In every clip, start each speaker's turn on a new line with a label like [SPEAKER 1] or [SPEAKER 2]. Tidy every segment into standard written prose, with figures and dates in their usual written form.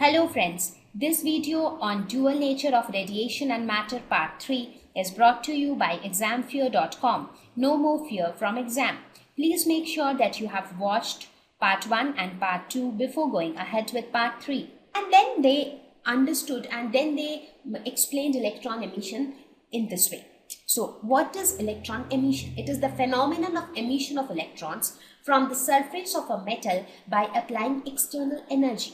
[SPEAKER 1] Hello friends, this video on dual nature of radiation and matter part 3 is brought to you by examfear.com. No more fear from exam. Please make sure that you have watched part 1 and part 2 before going ahead with part 3. And then they understood and then they explained electron emission in this way. So what is electron emission? It is the phenomenon of emission of electrons from the surface of a metal by applying external energy.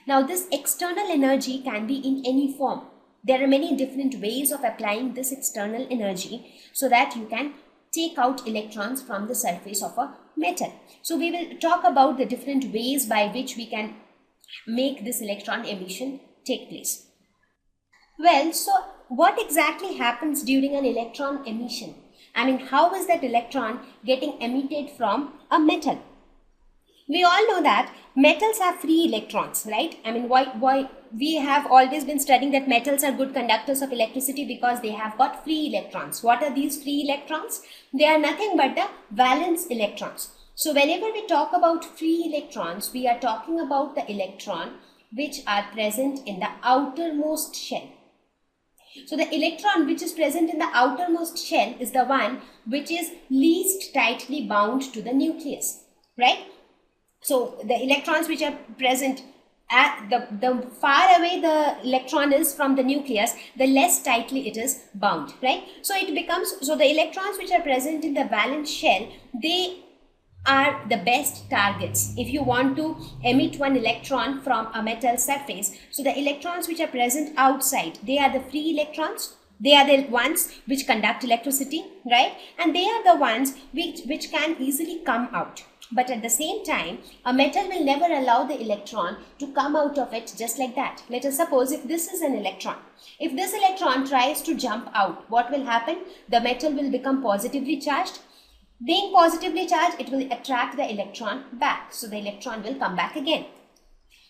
[SPEAKER 1] Now this external energy can be in any form. There are many different ways of applying this external energy so that you can take out electrons from the surface of a metal. So we will talk about the different ways by which we can make this electron emission take place. Well, so what exactly happens during an electron emission? I mean, how is that electron getting emitted from a metal? We all know that metals have free electrons, right? I mean, why we have always been studying that metals are good conductors of electricity because they have got free electrons. What are these free electrons? They are nothing but the valence electrons. So whenever we talk about free electrons, we are talking about the electron which are present in the outermost shell. So the electron which is present in the outermost shell is the one which is least tightly bound to the nucleus, right? So the electrons which are present at the far away the electron is from the nucleus, the less tightly it is bound, right? So it becomes, so the electrons which are present in the valence shell, they are the best targets if you want to emit one electron from a metal surface. So the electrons which are present outside, they are the free electrons. They are the ones which conduct electricity, right? And they are the ones which can easily come out. But at the same time, a metal will never allow the electron to come out of it just like that. Let us suppose if this is an electron. If this electron tries to jump out, what will happen? The metal will become positively charged. Being positively charged, it will attract the electron back. So the electron will come back again.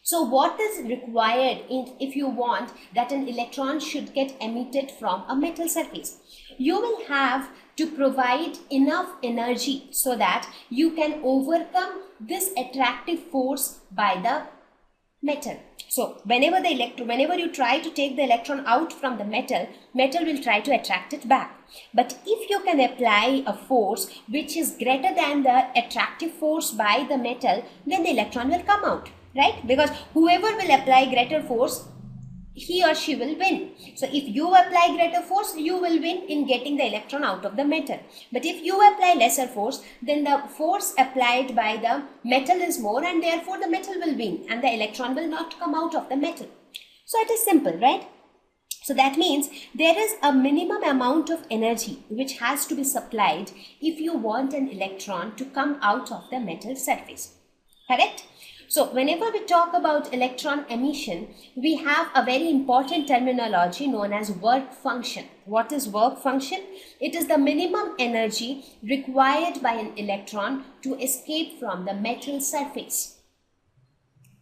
[SPEAKER 1] So what is required if you want that an electron should get emitted from a metal surface? You will have to provide enough energy so that you can overcome this attractive force by the metal. So whenever you try to take the electron out from the metal will try to attract it back. But if you can apply a force which is greater than the attractive force by the metal, then the electron will come out, right? Because whoever will apply greater force, he or she will win. So if you apply greater force, you will win in getting the electron out of the metal. But if you apply lesser force, then the force applied by the metal is more and therefore the metal will win and the electron will not come out of the metal. So it is simple, right? So that means there is a minimum amount of energy which has to be supplied if you want an electron to come out of the metal surface. Correct? So whenever we talk about electron emission, we have a very important terminology known as work function. What is work function? It is the minimum energy required by an electron to escape from the metal surface.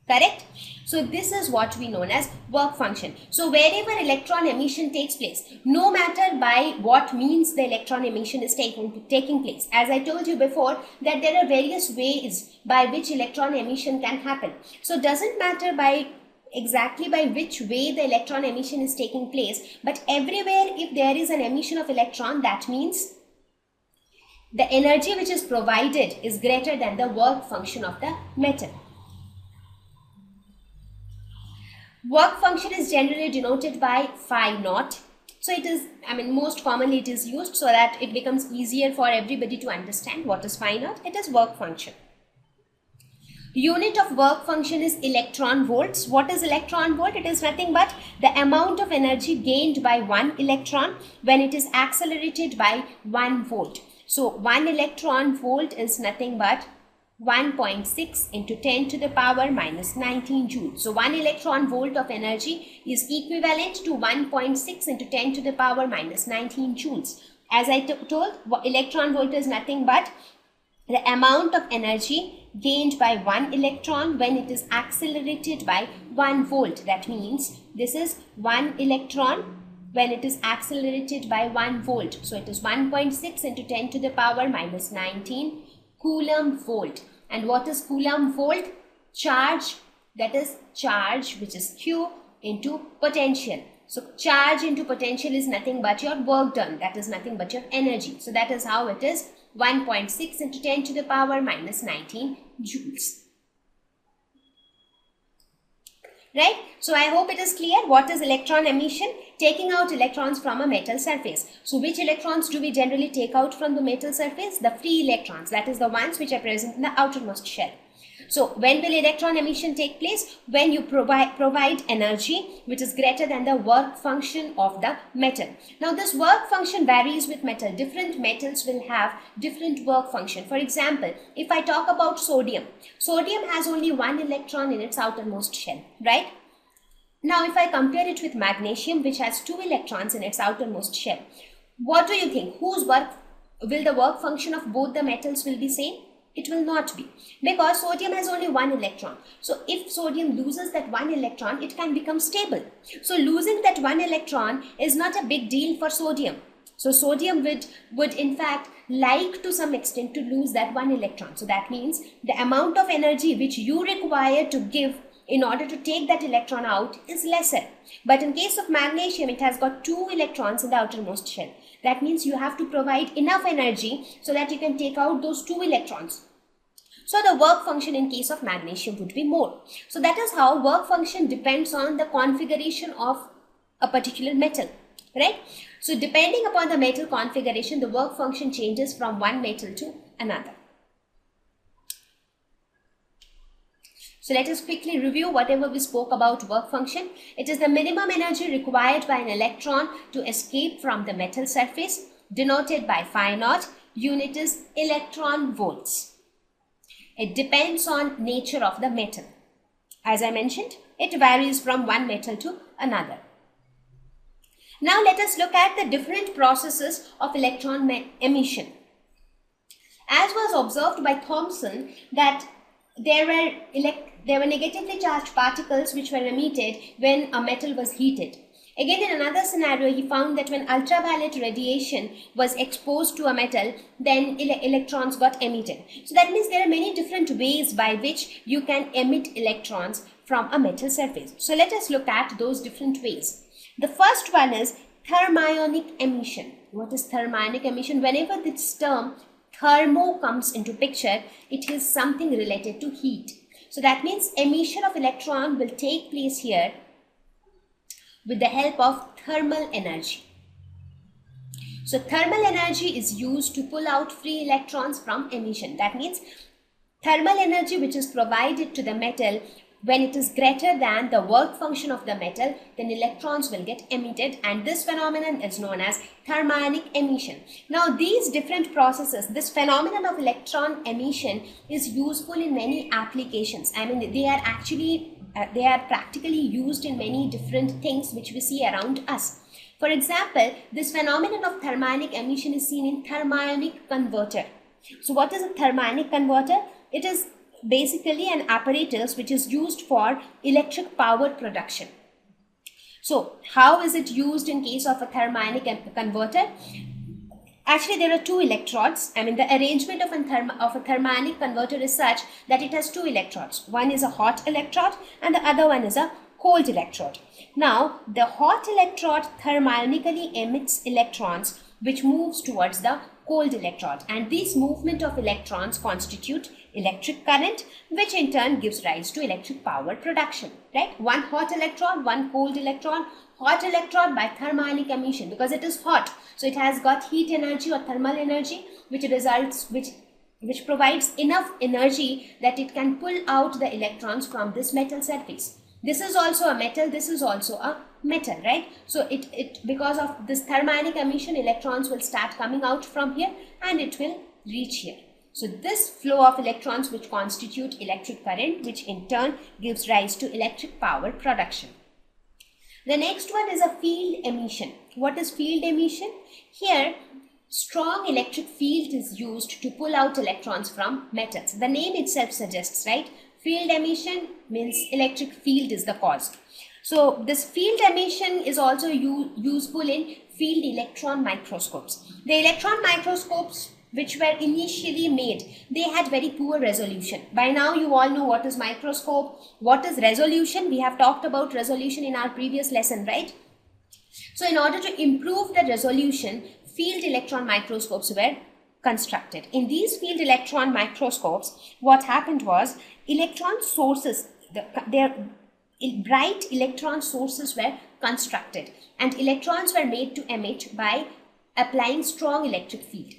[SPEAKER 1] Correct? So this is what we known as work function. So wherever electron emission takes place, no matter by what means the electron emission is taking place. As I told you before that there are various ways by which electron emission can happen. So doesn't matter exactly by which way the electron emission is taking place, but everywhere if there is an emission of electron, that means the energy which is provided is greater than the work function of the metal. Work function is generally denoted by phi naught. So it is, most commonly it is used so that it becomes easier for everybody to understand what is phi naught. It is work function. Unit of work function is electron volts. What is electron volt? It is nothing but the amount of energy gained by one electron when it is accelerated by 1 volt. So 1 electron volt is nothing but 1.6 into 10 to the power minus 19 joules. So 1 electron volt of energy is equivalent to 1.6 into 10 to the power minus 19 joules. As I told, electron volt is nothing but the amount of energy gained by one electron when it is accelerated by 1 volt. That means this is 1 electron when it is accelerated by 1 volt. So it is 1.6 into 10 to the power minus 19 Coulomb volt. And what is Coulomb volt? Charge that is charge, which is Q, into potential. So charge into potential is nothing but your work done, that is nothing but your energy. So that is how it is 1.6 into 10 to the power minus 19 joules. Right? So I hope it is clear. What is electron emission? Taking out electrons from a metal surface. So which electrons do we generally take out from the metal surface? The free electrons, that is the ones which are present in the outermost shell. So when will electron emission take place? When you provide energy which is greater than the work function of the metal. Now this work function varies with metal. Different metals will have different work function. For example, if I talk about sodium, sodium has only one electron in its outermost shell, right? Now if I compare it with magnesium, which has 2 electrons in its outermost shell, what do you think? Will the work function of both the metals will be same? It will not be, because sodium has only 1 electron. So if sodium loses that 1 electron, it can become stable. So losing that 1 electron is not a big deal for sodium. So sodium would in fact like to some extent to lose that 1 electron. So that means the amount of energy which you require to give in order to take that electron out is lesser. But in case of magnesium, it has got 2 electrons in the outermost shell. That means you have to provide enough energy so that you can take out those 2 electrons. So the work function in case of magnesium would be more. So that is how work function depends on the configuration of a particular metal, right? So depending upon the metal configuration, the work function changes from one metal to another. So let us quickly review whatever we spoke about work function. It is the minimum energy required by an electron to escape from the metal surface, denoted by phi naught. Unit is electron volts. It depends on nature of the metal. As I mentioned, it varies from one metal to another. Now let us look at the different processes of electron emission. As was observed by Thomson, that there were negatively charged particles which were emitted when a metal was heated. Again, in another scenario, he found that when ultraviolet radiation was exposed to a metal, then electrons got emitted. So that means there are many different ways by which you can emit electrons from a metal surface. So let us look at those different ways. The first one is thermionic emission. What is thermionic emission? Whenever this term thermo comes into picture, it is something related to heat. So that means emission of electron will take place here with the help of thermal energy. So thermal energy is used to pull out free electrons from emission. That means thermal energy which is provided to the metal, when it is greater than the work function of the metal, then electrons will get emitted, and this phenomenon is known as thermionic emission. Now these different processes, this phenomenon of electron emission is useful in many applications. I mean, they are practically used in many different things which we see around us. For example, this phenomenon of thermionic emission is seen in thermionic converter. So what is a thermionic converter? It is basically an apparatus which is used for electric power production. So how is it used in case of a thermionic converter? Actually, there are 2 electrodes. I mean, the arrangement of a thermionic converter is such that it has 2 electrodes. One is a hot electrode and the other one is a cold electrode. Now, the hot electrode thermionically emits electrons which moves towards the cold electrode, and this movement of electrons constitute electric current, which in turn gives rise to electric power production, right? One hot electrode, one cold electron. Hot electrode by thermionic emission, because it is hot, so it has got heat energy or thermal energy which provides enough energy that it can pull out the electrons from this metal surface. This is also a metal, this is also a metal, right? So because of this thermionic emission, electrons will start coming out from here and it will reach here. So this flow of electrons which constitute electric current, which in turn gives rise to electric power production. The next one is a field emission. What is field emission? Here, strong electric field is used to pull out electrons from metals. The name itself suggests, right? Field emission means electric field is the cause. So this field emission is also useful in field electron microscopes. The electron microscopes which were initially made, they had very poor resolution. By now you all know what is microscope, what is resolution. We have talked about resolution in our previous lesson, right? So in order to improve the resolution, field electron microscopes were constructed. In these field electron microscopes, what happened was electron sources, their bright electron sources were constructed, and electrons were made to emit by applying strong electric field.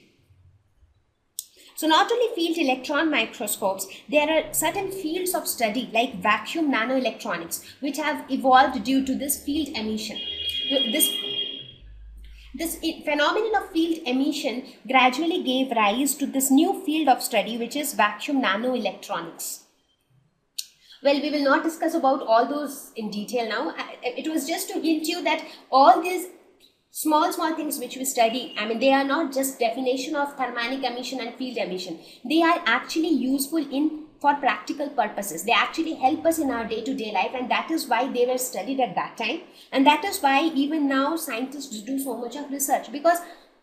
[SPEAKER 1] So not only field electron microscopes, there are certain fields of study like vacuum nanoelectronics which have evolved due to this field emission. This phenomenon of field emission gradually gave rise to this new field of study, which is vacuum nanoelectronics. Well, we will not discuss about all those in detail now. It was just to hint you that all these small things which we study, I mean, they are not just definition of thermionic emission and field emission. They are actually useful for practical purposes. They actually help us in our day-to-day life, and that is why they were studied at that time. And that is why even now scientists do so much of research, because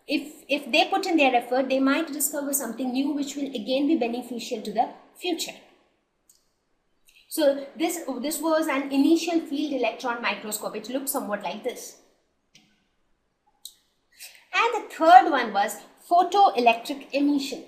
[SPEAKER 1] if they put in their effort, they might discover something new which will again be beneficial to the future. So this was an initial field electron microscope. It looked somewhat like this. And the third one was photoelectric emission.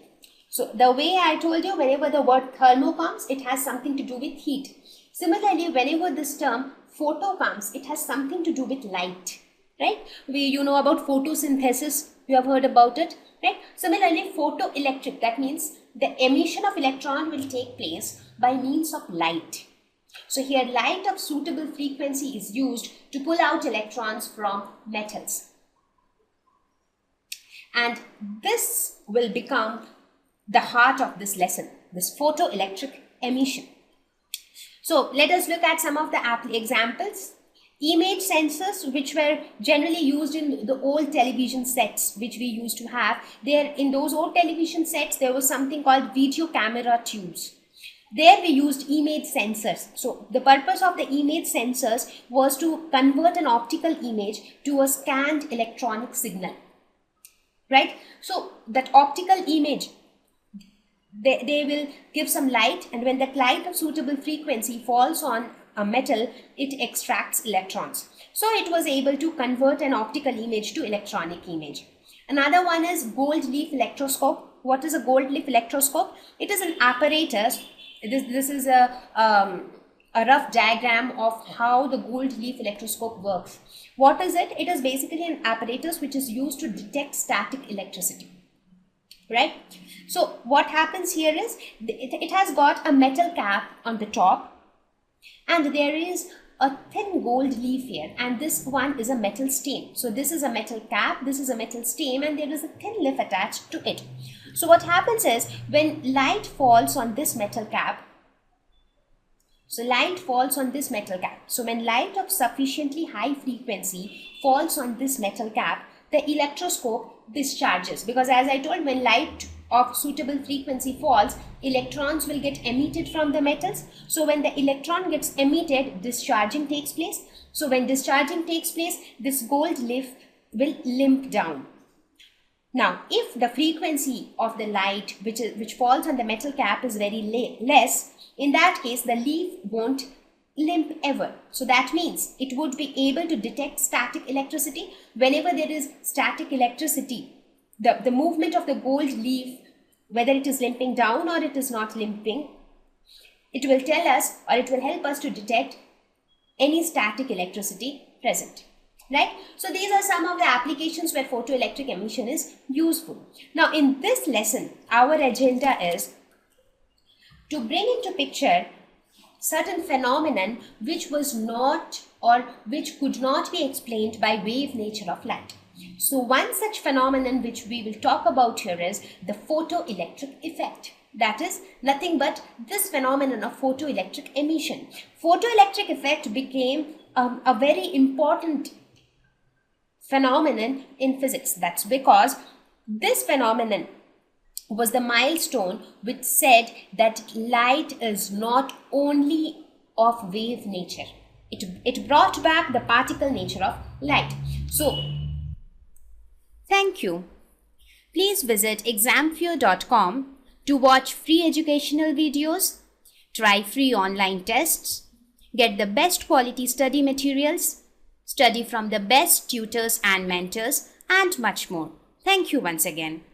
[SPEAKER 1] So the way I told you, whenever the word thermo comes, it has something to do with heat. Similarly, whenever this term photo comes, it has something to do with light, right? You know about photosynthesis, you have heard about it, right? Similarly, photoelectric, that means the emission of electron will take place by means of light. So here light of suitable frequency is used to pull out electrons from metals. And this will become the heart of this lesson, this photoelectric emission. So let us look at some of the examples. Image sensors, which were generally used in the old television sets which we used to have. In those old television sets, there was something called video camera tubes. There we used image sensors. So the purpose of the image sensors was to convert an optical image to a scanned electronic signal, right? So that optical image, they will give some light, and when that light of suitable frequency falls on a metal, it extracts electrons. So it was able to convert an optical image to electronic image. Another one is gold leaf electroscope. What is a gold leaf electroscope? It is an apparatus. This is a rough diagram of how the gold leaf electroscope works. What is it? It is basically an apparatus which is used to detect static electricity, right? So what happens here is it has got a metal cap on the top, and there is a thin gold leaf here, and this one is a metal stem. So this is a metal cap, this is a metal stem, and there is a thin leaf attached to it. So what happens is when light falls on this metal cap, so when light of sufficiently high frequency falls on this metal cap, the electroscope discharges, because as I told, when light of suitable frequency falls, electrons will get emitted from the metals. So when the electron gets emitted, discharging takes place. So when discharging takes place, this gold leaf will limp down. Now, if the frequency of the light which falls on the metal cap is very less, in that case the leaf won't limp ever. So that means it would be able to detect static electricity. Whenever there is static electricity, the movement of the gold leaf, whether it is limping down or it is not limping, it will tell us, or it will help us to detect any static electricity present, right? So these are some of the applications where photoelectric emission is useful. Now in this lesson, our agenda is to bring into picture certain phenomenon which was not, or which could not be explained by wave nature of light. So one such phenomenon which we will talk about here is the photoelectric effect. That is nothing but this phenomenon of photoelectric emission. Photoelectric effect became a very important phenomenon in physics. That's because this phenomenon was the milestone which said that light is not only of wave nature. It brought back the particle nature of light. So, thank you. Please visit examfear.com to watch free educational videos, try free online tests, get the best quality study materials, study from the best tutors and mentors, and much more. Thank you once again.